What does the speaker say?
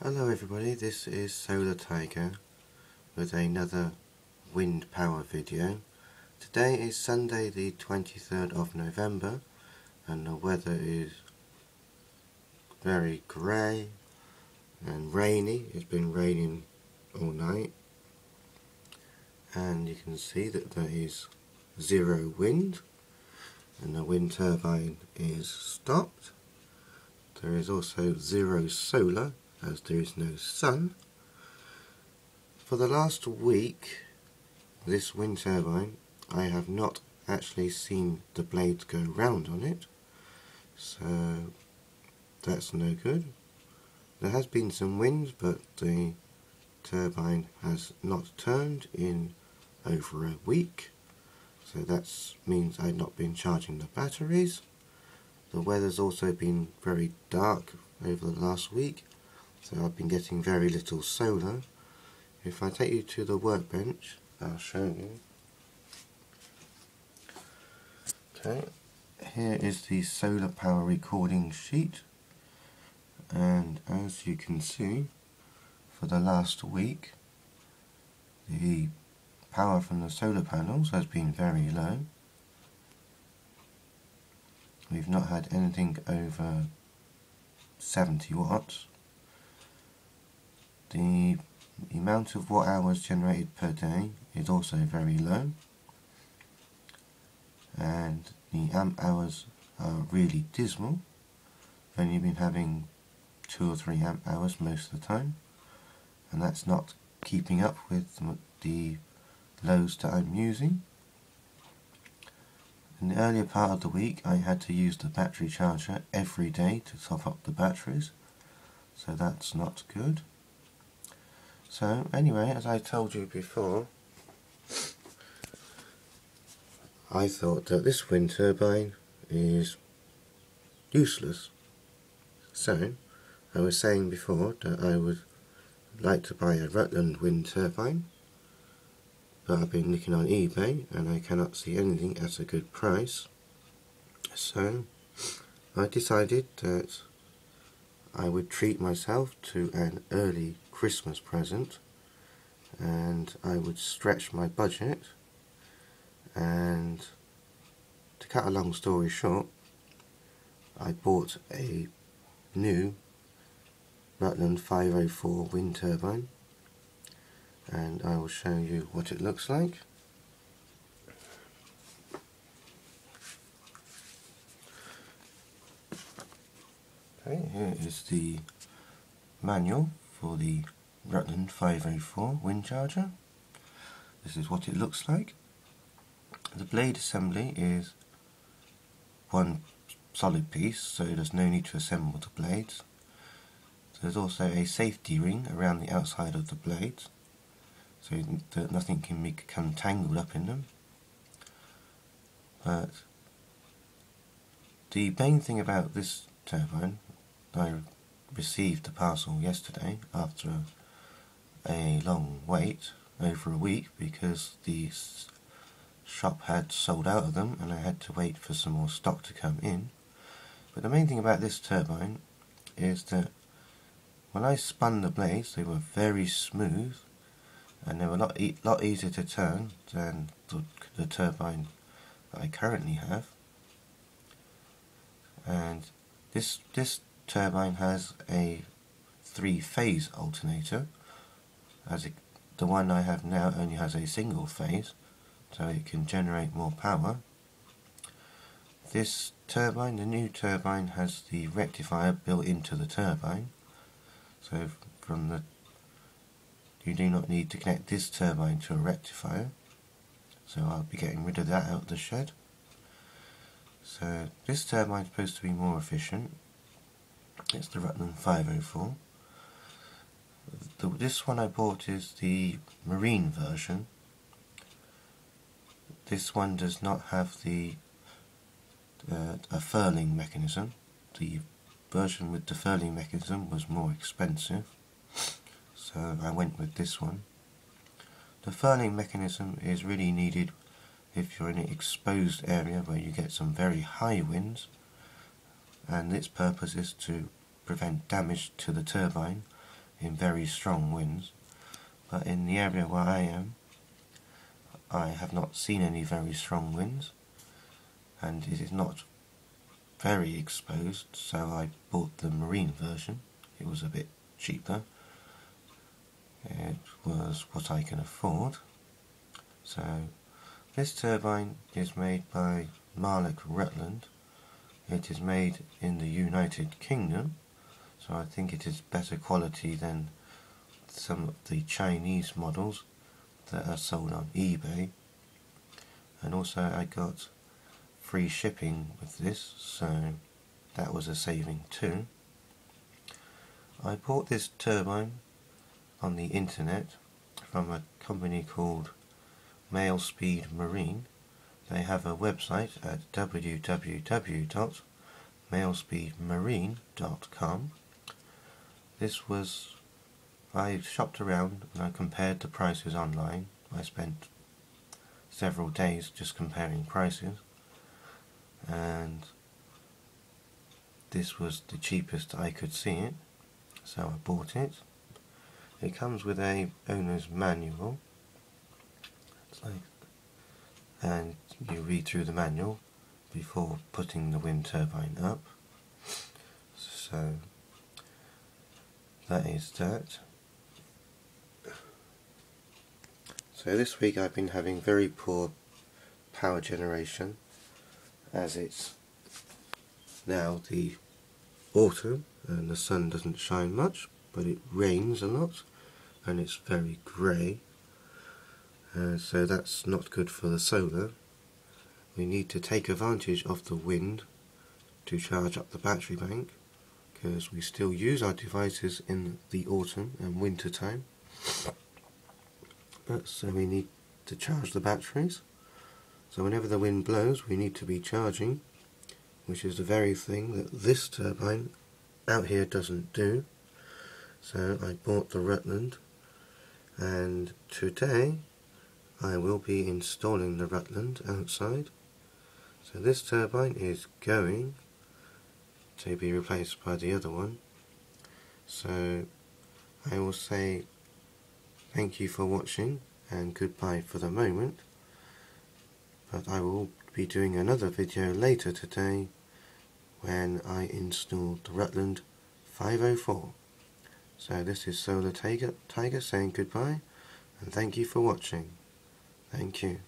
Hello everybody, this is Solartiger with another wind power video. Today is Sunday the 23rd of November and the weather is very grey and rainy. It's been raining all night and you can see that there is zero wind and the wind turbine is stopped. There is also zero solar as there is no sun. For the last week, this wind turbine, I have not actually seen the blades go round on it, so that's no good. There has been some wind, but the turbine has not turned in over a week, so that means I've not been charging the batteries. The weather's also been very dark over the last week, so I've been getting very little solar. If I take you to the workbench, I'll show you. Okay, here is the solar power recording sheet, and as you can see, for the last week the power from the solar panels has been very low. We've not had anything over 70 watts. The amount of watt hours generated per day is also very low, and the amp hours are really dismal. I've only been having 2 or 3 amp hours most of the time, and that's not keeping up with the loads that I'm using. In the earlier part of the week I had to use the battery charger every day to top up the batteries, so that's not good. So anyway, as I told you before, I thought that this wind turbine is useless. So I was saying before that I would like to buy a Rutland wind turbine, but I've been looking on eBay and I cannot see anything at a good price. So I decided that I would treat myself to an early Christmas present, and I would stretch my budget, and to cut a long story short, I bought a new Rutland 504 wind turbine, and I will show you what it looks like. Okay, here is the manual for the Rutland 504 wind charger. This is what it looks like. The blade assembly is one solid piece, so there's no need to assemble the blades. There's also a safety ring around the outside of the blades, so that nothing can become tangled up in them. But the main thing about this turbine, I received the parcel yesterday after a long wait, over a week, because the shop had sold out of them and I had to wait for some more stock to come in. But the main thing about this turbine is that when I spun the blades, they were very smooth and they were a lot easier to turn than the turbine that I currently have. And this turbine has a 3-phase alternator, as the one I have now only has a single phase, so it can generate more power. This turbine, the new turbine, has the rectifier built into the turbine, so you do not need to connect this turbine to a rectifier, so I'll be getting rid of that out of the shed. So this turbine is supposed to be more efficient. It's the Rutland 504. This one I bought is the marine version. This one does not have a furling mechanism. The version with the furling mechanism was more expensive, so I went with this one. The furling mechanism is really needed if you're in an exposed area where you get some very high winds, and its purpose is to prevent damage to the turbine in very strong winds, but in the area where I am, I have not seen any very strong winds, and it is not very exposed, so I bought the marine version. It was a bit cheaper. It was what I can afford. So this turbine is made by Rutland. It is made in the United Kingdom, so I think it is better quality than some of the Chinese models that are sold on eBay. And also I got free shipping with this, so that was a saving too. I bought this turbine on the internet from a company called Speed Marine. They have a website at www.mailspeedmarine.com. I shopped around and I compared the prices online. I spent several days just comparing prices, and this was the cheapest I could see it, so I bought it. It comes with a owner's manual. And you read through the manual before putting the wind turbine up. So that is that. So this week I've been having very poor power generation, as it's now the autumn and the sun doesn't shine much, but it rains a lot and it's very grey. So that's not good for the solar. We need to take advantage of the wind to charge up the battery bank, because we still use our devices in the autumn and winter time. But so we need to charge the batteries. So whenever the wind blows we need to be charging, which is the very thing that this turbine out here doesn't do. So I bought the Rutland, and today I will be installing the Rutland outside. So this turbine is going to be replaced by the other one. So I will say thank you for watching and goodbye for the moment. But I will be doing another video later today when I install the Rutland 504. So this is Solartiger saying goodbye and thank you for watching. Thank you.